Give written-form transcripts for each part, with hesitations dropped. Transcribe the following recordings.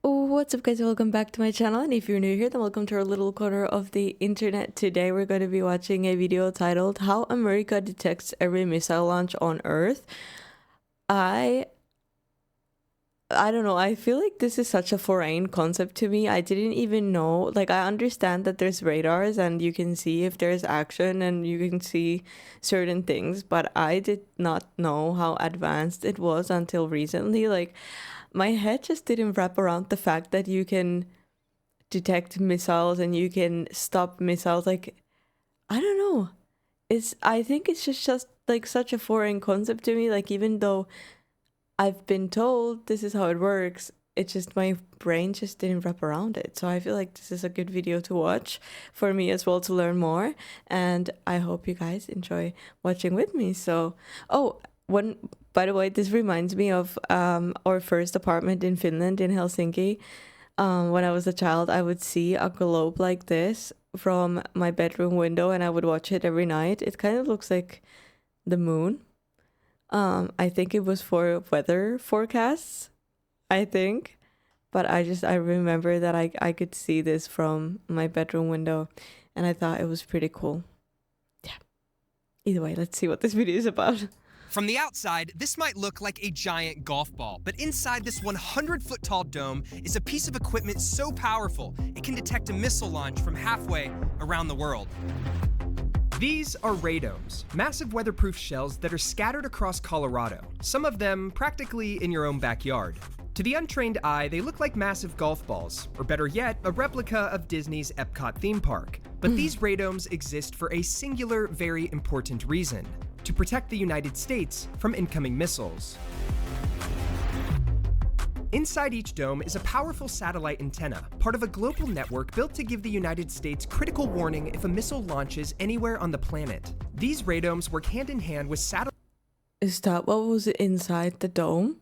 What's up, guys? Welcome back to my channel, and if you're new here, then welcome to our little corner of the internet. Today we're going to be watching a video titled How America Detects Every Missile Launch on Earth. I don't know, I feel like this is such a foreign concept to me. I didn't even know, like, I understand that there's radars and you can see if there's action and you can see certain things, but I did not know how advanced it was until recently. Like, my head just didn't wrap around the fact that you can detect missiles and you can stop missiles. Like, I don't know. I think it's just like such a foreign concept to me. Like, even though I've been told this is how it works, it just, my brain just didn't wrap around it. So I feel like this is a good video to watch for me as well, to learn more. And I hope you guys enjoy watching with me. So, by the way, this reminds me of our first apartment in Finland, in Helsinki. When I was a child, I would see a globe like this from my bedroom window, and I would watch it every night. It kind of looks like the moon. I think it was for weather forecasts, I think. But I remember that I could see this from my bedroom window, and I thought it was pretty cool. Yeah. Either way, let's see what this video is about. From the outside, this might look like a giant golf ball, but inside this 100-foot tall dome is a piece of equipment so powerful it can detect a missile launch from halfway around the world. These are radomes, massive weatherproof shells that are scattered across Colorado, some of them practically in your own backyard. To the untrained eye, they look like massive golf balls, or better yet, a replica of Disney's Epcot theme park. But these radomes exist for a singular, very important reason: to protect the United States from incoming missiles. Inside each dome is a powerful satellite antenna, part of a global network built to give the United States critical warning if a missile launches anywhere on the planet. These radomes work hand in hand with satellite. Is that what was inside the dome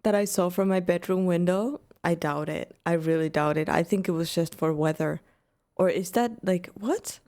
that I saw from my bedroom window? I doubt it. I really doubt it. I think it was just for weather. Or is that like, what?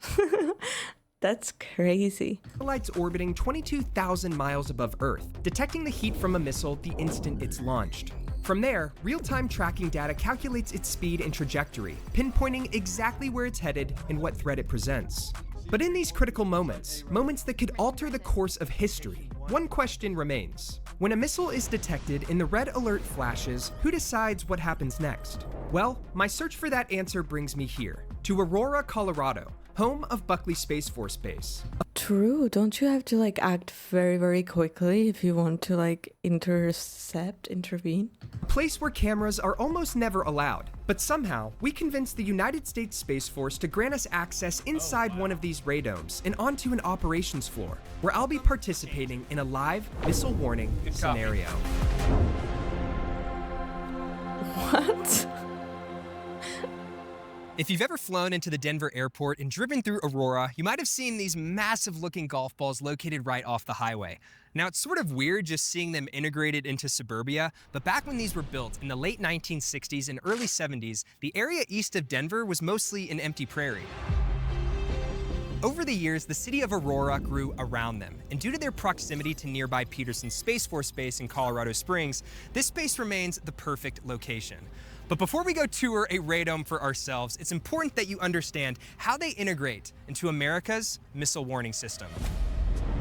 That's crazy. Satellites orbiting 22,000 miles above Earth, detecting the heat from a missile the instant it's launched. From there, real-time tracking data calculates its speed and trajectory, pinpointing exactly where it's headed and what threat it presents. But in these critical moments that could alter the course of history, one question remains. When a missile is detected and the red alert flashes, who decides what happens next? Well, my search for that answer brings me here, to Aurora, Colorado, home of Buckley Space Force Base. True, don't you have to like act very, very quickly if you want to like intervene? A place where cameras are almost never allowed, but somehow we convinced the United States Space Force to grant us access inside one of these radomes and onto an operations floor, where I'll be participating in a live missile warning scenario. What? If you've ever flown into the Denver airport and driven through Aurora, you might have seen these massive-looking golf balls located right off the highway. Now, it's sort of weird just seeing them integrated into suburbia, but back when these were built in the late 1960s and early 70s, the area east of Denver was mostly an empty prairie. Over the years, the city of Aurora grew around them, and due to their proximity to nearby Peterson Space Force Base in Colorado Springs, this space remains the perfect location. But before we go tour a radome for ourselves, it's important that you understand how they integrate into America's missile warning system.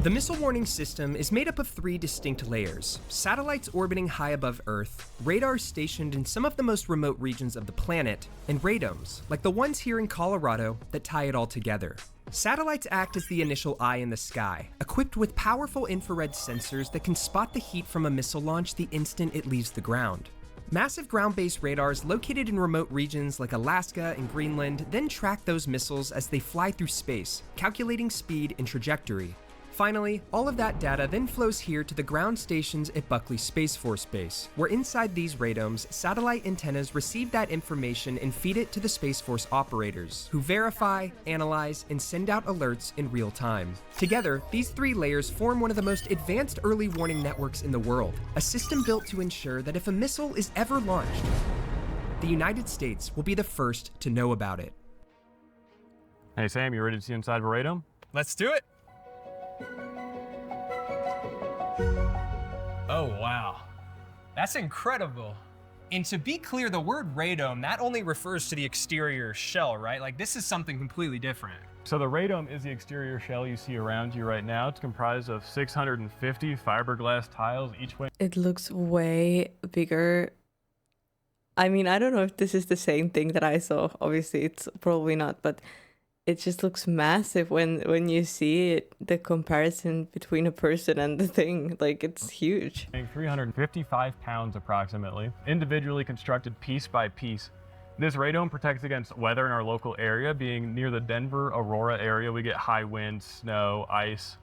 The missile warning system is made up of 3 distinct layers: satellites orbiting high above Earth, radars stationed in some of the most remote regions of the planet, and radomes, like the ones here in Colorado, that tie it all together. Satellites act as the initial eye in the sky, equipped with powerful infrared sensors that can spot the heat from a missile launch the instant it leaves the ground. Massive ground-based radars located in remote regions like Alaska and Greenland then track those missiles as they fly through space, calculating speed and trajectory. Finally, all of that data then flows here to the ground stations at Buckley Space Force Base, where inside these radomes, satellite antennas receive that information and feed it to the Space Force operators, who verify, analyze, and send out alerts in real time. Together, these 3 layers form one of the most advanced early warning networks in the world, a system built to ensure that if a missile is ever launched, the United States will be the first to know about it. Hey Sam, you ready to see inside of a radome? Let's do it! Oh, wow. That's incredible. And to be clear, the word radome, that only refers to the exterior shell, right? Like this is something completely different. So the radome is the exterior shell you see around you right now. It's comprised of 650 fiberglass tiles, each weighing. It looks way bigger. I mean, I don't know if this is the same thing that I saw. Obviously, it's probably not, but it just looks massive when you see it, the comparison between a person and the thing. Like, it's huge. 355 pounds approximately, individually constructed piece by piece. This radome protects against weather in our local area. Being near the Denver, Aurora area, we get high winds, snow, ice,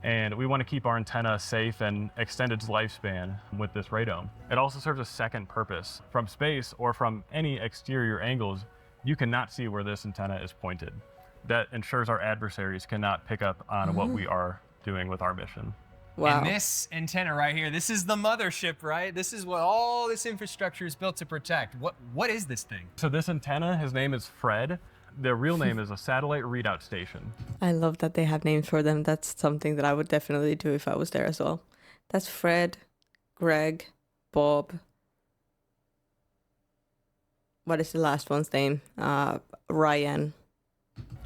and we want to keep our antenna safe and extend its lifespan with this radome. It also serves a second purpose. From space or from any exterior angles, you cannot see where this antenna is pointed. That ensures our adversaries cannot pick up on what we are doing with our mission. Wow. And this antenna right here, this is the mothership, right? This is what all this infrastructure is built to protect. What is this thing? So this antenna, his name is Fred. The real name is a satellite readout station. I love that they have names for them. That's something that I would definitely do if I was there as well. That's Fred, Greg, Bob. What is the last one's name? Ryan.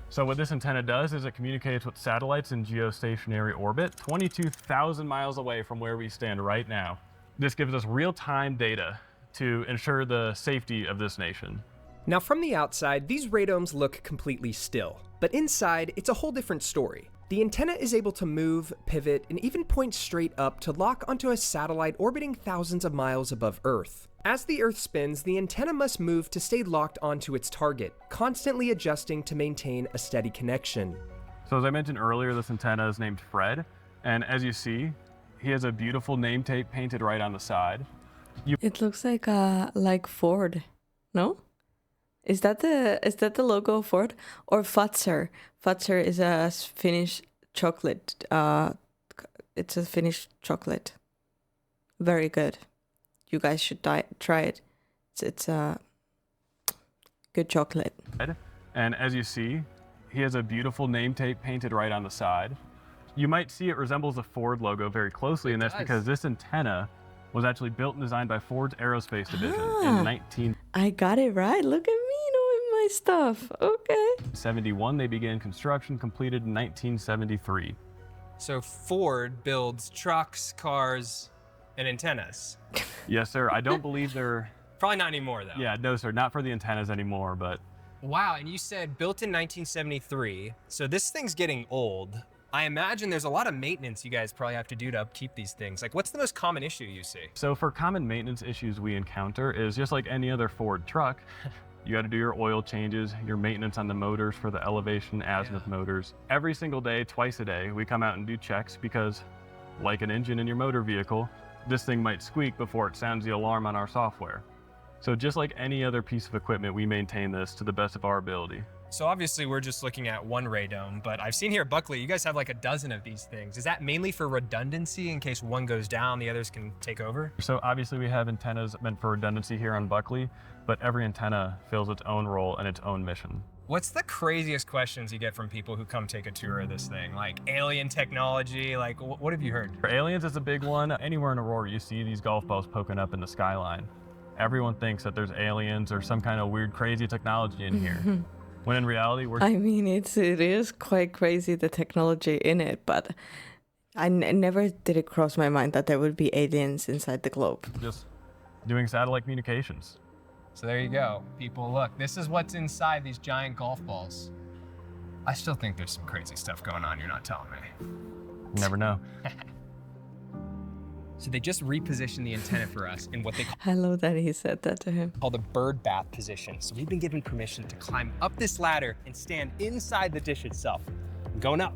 So what this antenna does is it communicates with satellites in geostationary orbit, 22,000 miles away from where we stand right now. This gives us real-time data to ensure the safety of this nation. Now from the outside, these radomes look completely still, but inside, it's a whole different story. The antenna is able to move, pivot, and even point straight up to lock onto a satellite orbiting thousands of miles above Earth. As the Earth spins, the antenna must move to stay locked onto its target, constantly adjusting to maintain a steady connection. So as I mentioned earlier, this antenna is named Fred, and as you see, he has a beautiful name tape painted right on the side. It looks like Ford, no? Is that the logo of Ford or Fazer? Fazer is a Finnish chocolate. It's a Finnish chocolate. Very good. You guys should try it. It's a good chocolate. And as you see, he has a beautiful name tape painted right on the side. You might see it resembles the Ford logo very closely, and that's because this antenna was actually built and designed by Ford's aerospace division in 1971. I got it right. Look at me knowing my stuff. Okay. They began construction, completed in 1973. So Ford builds trucks, cars, and antennas. Yes, sir. I don't believe they're... Probably not anymore, though. Yeah, no, sir. Not for the antennas anymore, but... Wow, and you said built in 1973, so this thing's getting old. I imagine there's a lot of maintenance you guys probably have to do to upkeep these things. Like, what's the most common issue you see? So for common maintenance issues we encounter is just like any other Ford truck. You got to do your oil changes, your maintenance on the motors for the elevation azimuth motors. Every single day, twice a day, we come out and do checks because, like an engine in your motor vehicle, this thing might squeak before it sounds the alarm on our software. So just like any other piece of equipment, we maintain this to the best of our ability. So obviously we're just looking at one radome, but I've seen here at Buckley, you guys have like a dozen of these things. Is that mainly for redundancy in case one goes down, the others can take over? So obviously we have antennas meant for redundancy here on Buckley, but every antenna fills its own role and its own mission. What's the craziest questions you get from people who come take a tour of this thing? Like alien technology, like what have you heard? For aliens, it's a big one. Anywhere in Aurora, you see these golf balls poking up in the skyline. Everyone thinks that there's aliens or some kind of weird, crazy technology in here. When in reality, I mean, it is quite crazy, the technology in it, but I never did it cross my mind that there would be aliens inside the globe. Just doing satellite communications. So there you go. People, look, this is what's inside these giant golf balls. I still think there's some crazy stuff going on you're not telling me. You never know. So they just repositioned the antenna for us in what they I love that he said that to him. call the bird bath position. So we've been given permission to climb up this ladder and stand inside the dish itself. I'm going up.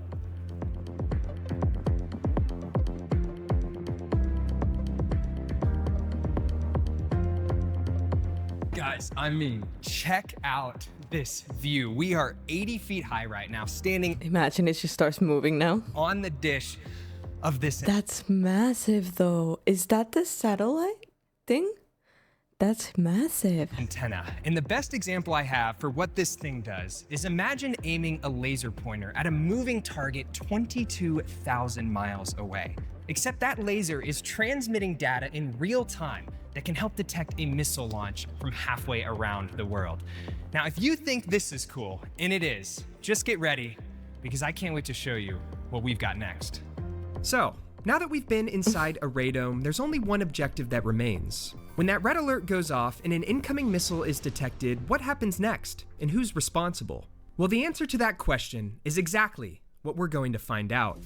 Guys, I mean, check out this view. We are 80 feet high right now, standing Imagine it just starts moving now. on the dish of this. That's massive though. Is that the satellite thing? That's massive. Antenna. And the best example I have for what this thing does is imagine aiming a laser pointer at a moving target 22,000 miles away. Except that laser is transmitting data in real time that can help detect a missile launch from halfway around the world. Now, if you think this is cool, and it is, just get ready, because I can't wait to show you what we've got next. So, now that we've been inside a radome, there's only one objective that remains. When that red alert goes off and an incoming missile is detected, what happens next? And who's responsible? Well, the answer to that question is exactly what we're going to find out.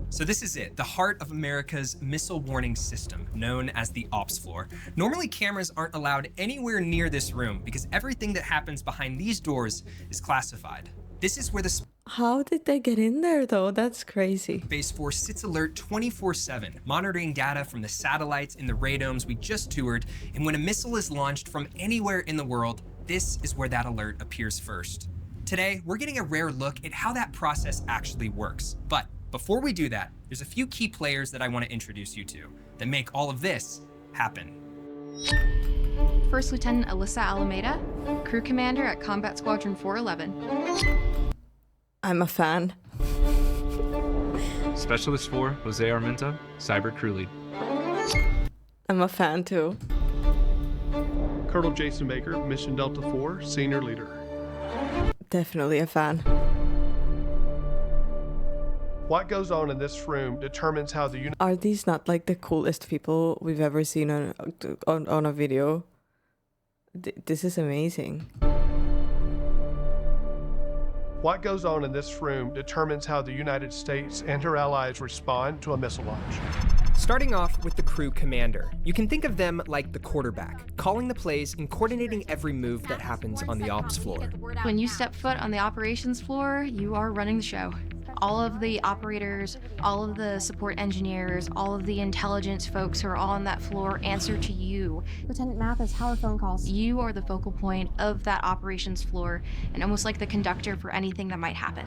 So this is it, the heart of America's missile warning system, known as the ops floor. Normally, cameras aren't allowed anywhere near this room because everything that happens behind these doors is classified. This is where the How did they get in there though? That's crazy. Space Force sits alert 24/7, monitoring data from the satellites in the radomes we just toured, and when a missile is launched from anywhere in the world, this is where that alert appears first. Today, we're getting a rare look at how that process actually works. But before we do that, there's a few key players that I want to introduce you to that make all of this happen. First Lieutenant Alyssa Alameda, Crew Commander at Combat Squadron 411. I'm a fan. Specialist 4, Jose Armenta, Cyber Crew Lead. I'm a fan too. Colonel Jason Baker, Mission Delta 4, Senior Leader. Definitely a fan. What goes on in this room determines how the Are these not like the coolest people we've ever seen on a video? This is amazing. What goes on in this room determines how the United States and her allies respond to a missile launch. Starting off with the crew commander. You can think of them like the quarterback, calling the plays and coordinating every move that happens on the ops floor. When you step foot on the operations floor, you are running the show. All of the operators, all of the support engineers, all of the intelligence folks who are on that floor answer to you. Lieutenant Mathis, how are phone calls? You are the focal point of that operations floor and almost like the conductor for anything that might happen.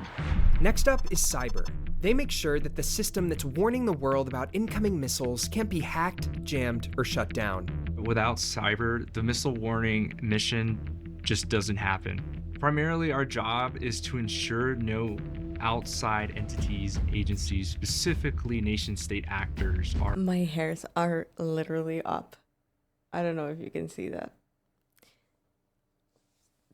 Next up is cyber. They make sure that the system that's warning the world about incoming missiles can't be hacked, jammed, or shut down. Without cyber, the missile warning mission just doesn't happen. Primarily, our job is to ensure no outside entities, agencies, specifically nation-state actors are... My hairs are literally up. I don't know if you can see that.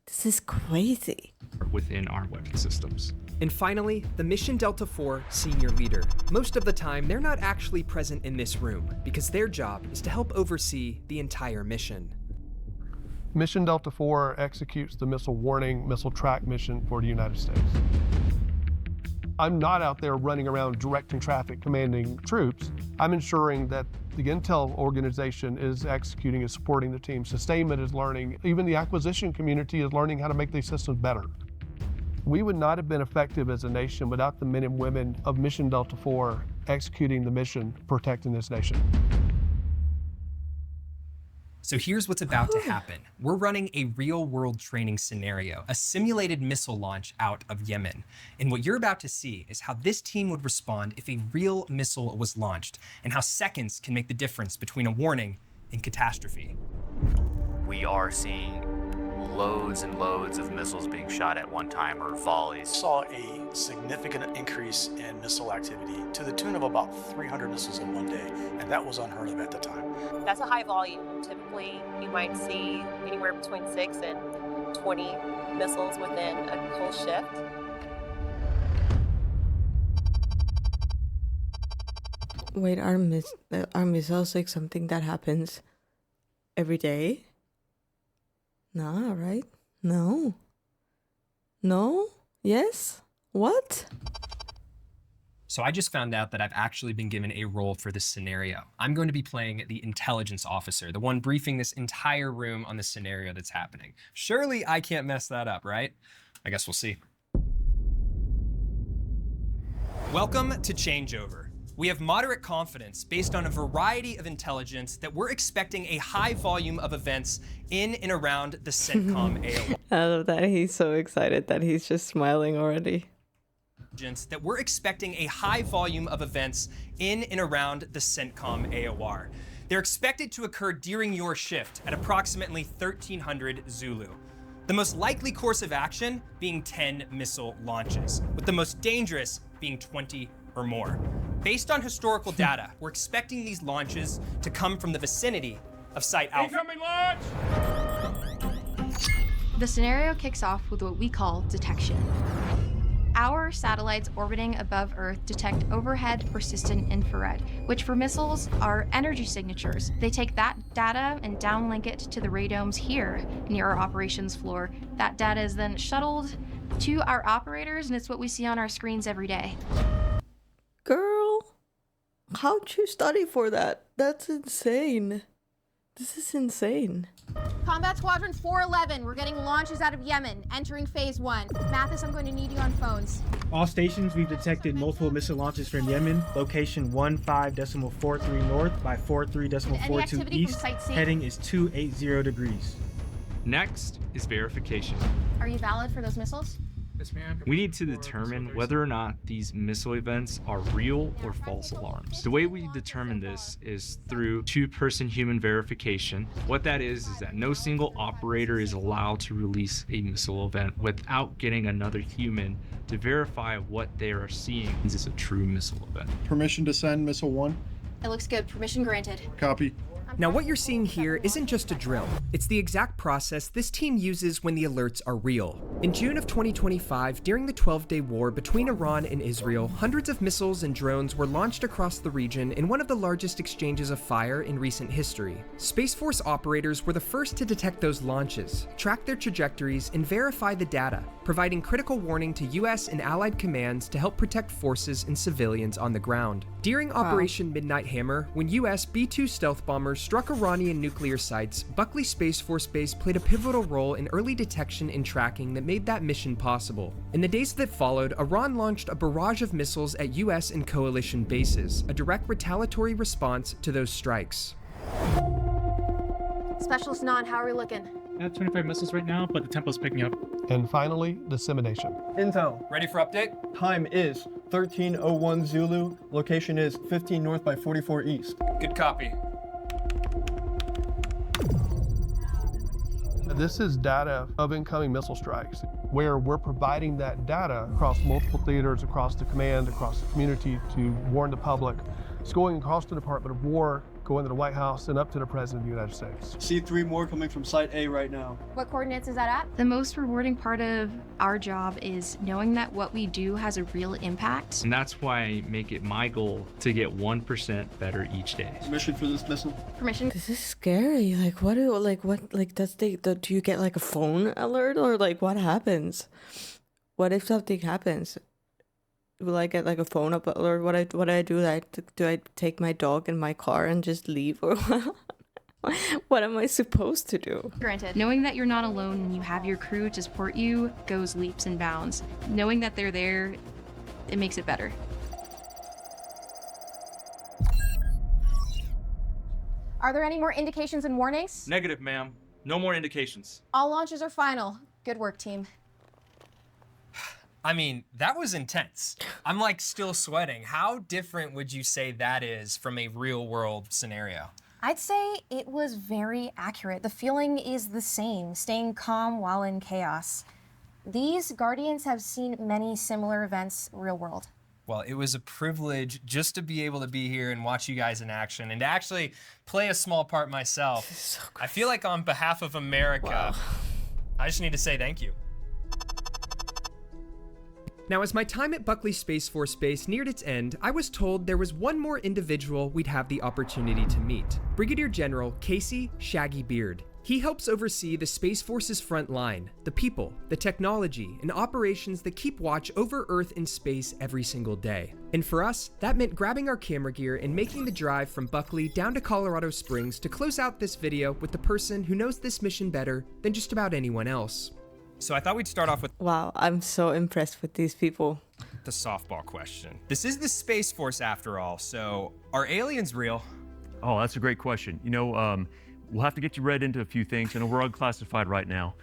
This is crazy. within our weapon systems. And finally, the Mission Delta 4 Senior Leader. Most of the time, they're not actually present in this room because their job is to help oversee the entire mission. Mission Delta 4 executes the missile warning, missile track mission for the United States. I'm not out there running around directing traffic, commanding troops. I'm ensuring that the intel organization is executing and supporting the team. Sustainment is learning. Even the acquisition community is learning how to make these systems better. We would not have been effective as a nation without the men and women of Mission Delta 4 executing the mission, protecting this nation. So here's what's about to happen. We're running a real-world training scenario, a simulated missile launch out of Yemen. And what you're about to see is how this team would respond if a real missile was launched, and how seconds can make the difference between a warning and catastrophe. We are seeing loads and loads of missiles being shot at one time, or volleys. Saw a significant increase in missile activity to the tune of about 300 missiles in one day, and that was unheard of at the time. That's a high volume. Typically, you might see anywhere between 6 and 20 missiles within a whole shift. Wait, are missiles like something that happens every day? Nah, right? No. No? Yes? What? So I just found out that I've actually been given a role for this scenario. I'm going to be playing the intelligence officer, the one briefing this entire room on the scenario that's happening. Surely I can't mess that up, right? I guess we'll see. Welcome to Changeover. We have moderate confidence based on a variety of intelligence that we're expecting a high volume of events in and around the CENTCOM AOR. I love that he's so excited that he's just smiling already. That we're expecting a high volume of events in and around the CENTCOM AOR. They're expected to occur during your shift at approximately 1300 Zulu. The most likely course of action being 10 missile launches, with the most dangerous being 20 or more. Based on historical data, we're expecting these launches to come from the vicinity of Site Alpha. Incoming launch! The scenario kicks off with what we call detection. Our satellites orbiting above Earth detect overhead persistent infrared, which for missiles are energy signatures. They take that data and downlink it to the radomes here near our operations floor. That data is then shuttled to our operators, and it's what we see on our screens every day. Girl, how'd you study for that? That's insane. This is insane. Combat Squadron 411, we're getting launches out of Yemen, entering phase 1. Mathis, I'm going to need you on phones. All stations, we've detected multiple missile launches from Yemen. Location 15.43 north by 43.42 east. Heading is 280 degrees. Next is verification. Are you valid for those missiles? We need to determine whether or not these missile events are real or false alarms. The way we determine this is through two-person human verification. What that is that no single operator is allowed to release a missile event without getting another human to verify what they are seeing is a true missile event. Permission to send missile 1. It looks good. Permission granted. Copy. Now what you're seeing here isn't just a drill. It's the exact process this team uses when the alerts are real. In June of 2025, during the 12-day war between Iran and Israel, hundreds of missiles and drones were launched across the region in one of the largest exchanges of fire in recent history. Space Force operators were the first to detect those launches, track their trajectories, and verify the data, providing critical warning to US and Allied commands to help protect forces and civilians on the ground. During Operation Midnight Hammer, when US B-2 stealth bombers struck Iranian nuclear sites, Buckley Space Force Base played a pivotal role in early detection and tracking that made that mission possible. In the days that followed, Iran launched a barrage of missiles at US and coalition bases, a direct retaliatory response to those strikes. Specialist Non, how are we looking? I have 25 missiles right now, but the tempo's picking up. And finally, dissemination. Intel. Ready for update? Time is 1301 Zulu. Location is 15 north by 44 east. Good copy. This is data of incoming missile strikes, where we're providing that data across multiple theaters, across the command, across the community to warn the public. It's going across the Department of War, going to the White House, and up to the President of the United States. See 3 more coming from Site A right now. What coordinates is that at? The most rewarding part of our job is knowing that what we do has a real impact. And that's why I make it my goal to get 1% better each day. Permission for this missile? Permission. This is scary. Do you get like a phone alert, or like what happens? What if something happens? Will I get like a phone up, or what do I do? Do I take my dog in my car and just leave, or what am I supposed to do? Granted. Knowing that you're not alone and you have your crew to support you goes leaps and bounds. Knowing that they're there, it makes it better. Are there any more indications and warnings? Negative, ma'am. No more indications. All launches are final. Good work, team. I mean, that was intense. I'm like still sweating. How different would you say that is from a real world scenario? I'd say it was very accurate. The feeling is the same, staying calm while in chaos. These Guardians have seen many similar events real world. Well, it was a privilege just to be able to be here and watch you guys in action and to actually play a small part myself. So I feel like on behalf of America, I just need to say thank you. Now, as my time at Buckley Space Force Base neared its end, I was told there was one more individual we'd have the opportunity to meet. Brigadier General Casey Shaggy Beard. He helps oversee the Space Force's front line, the people, the technology, and operations that keep watch over Earth and space every single day. And for us, that meant grabbing our camera gear and making the drive from Buckley down to Colorado Springs to close out this video with the person who knows this mission better than just about anyone else. So I thought we'd start off with Wow, I'm so impressed with these people. the softball question. This is the Space Force after all, so are aliens real? Oh, that's a great question. You know, we'll have to get you read into a few things. I know we're unclassified right now.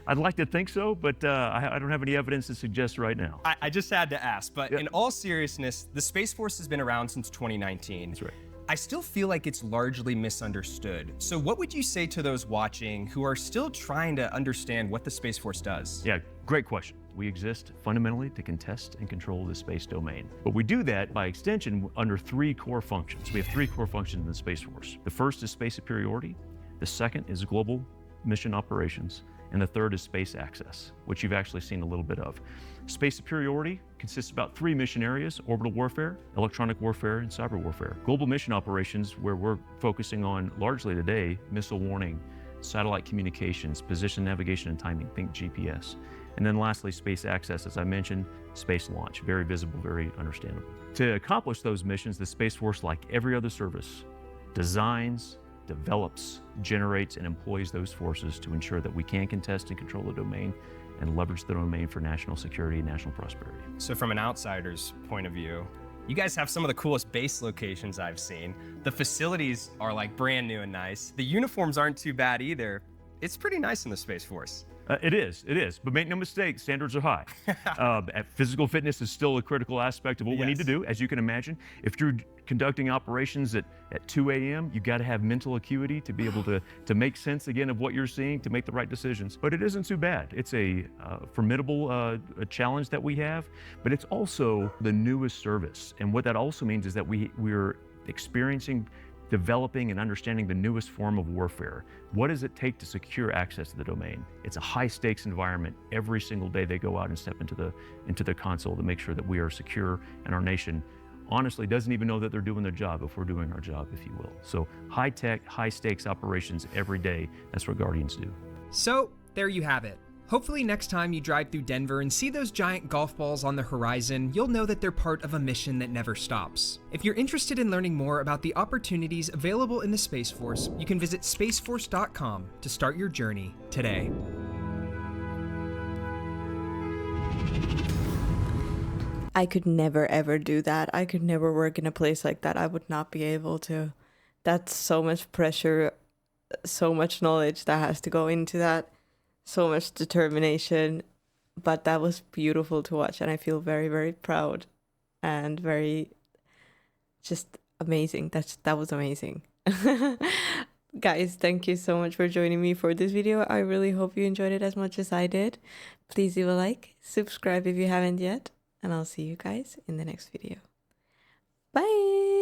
I'd like to think so, but I don't have any evidence to suggest right now. I just had to ask, but in all seriousness, the Space Force has been around since 2019. That's right. I still feel like it's largely misunderstood. So what would you say to those watching who are still trying to understand what the Space Force does? Yeah, great question. We exist fundamentally to contest and control the space domain. But we do that by extension under 3 core functions. We have 3 core functions in the Space Force. The first is space superiority, the second is global mission operations, and the third is space access, which you've actually seen a little bit of. Space superiority consists of about 3 mission areas: orbital warfare, electronic warfare, and cyber warfare. Global mission operations, where we're focusing on largely today, missile warning, satellite communications, position navigation and timing, think GPS. And then lastly, space access, as I mentioned, space launch, very visible, very understandable. To accomplish those missions, the Space Force, like every other service, designs, develops, generates, and employs those forces to ensure that we can contest and control the domain and leverage the domain for national security and national prosperity. So from an outsider's point of view, you guys have some of the coolest base locations I've seen. The facilities are like brand new and nice. The uniforms aren't too bad either. It's pretty nice in the Space Force. It is, but make no mistake, standards are high. Physical fitness is still a critical aspect of what we need to do. As you can imagine, if you're conducting operations at 2 a.m., you got to have mental acuity to be able to make sense again of what you're seeing, to make the right decisions. But it isn't too bad. It's a formidable challenge that we have, but it's also the newest service. And what that also means is that we're experiencing, developing and understanding the newest form of warfare. What does it take to secure access to the domain? It's a high stakes environment. Every single day they go out and step into the console to make sure that we are secure, and our nation honestly doesn't even know that they're doing their job if we're doing our job, if you will. So high tech, high stakes operations every day. That's what Guardians do. So there you have it. Hopefully next time you drive through Denver and see those giant golf balls on the horizon, you'll know that they're part of a mission that never stops. If you're interested in learning more about the opportunities available in the Space Force, you can visit spaceforce.com to start your journey today. I could never ever do that. I could never work in a place like that. I would not be able to. That's so much pressure, so much knowledge that has to go into that. So much determination, but that was beautiful to watch, and I feel very, very proud and very just amazing. That was amazing. Guys, thank you so much for joining me for this video. I really hope you enjoyed it as much as I did. Please leave a like, subscribe if you haven't yet, and I'll see you guys in the next video. Bye!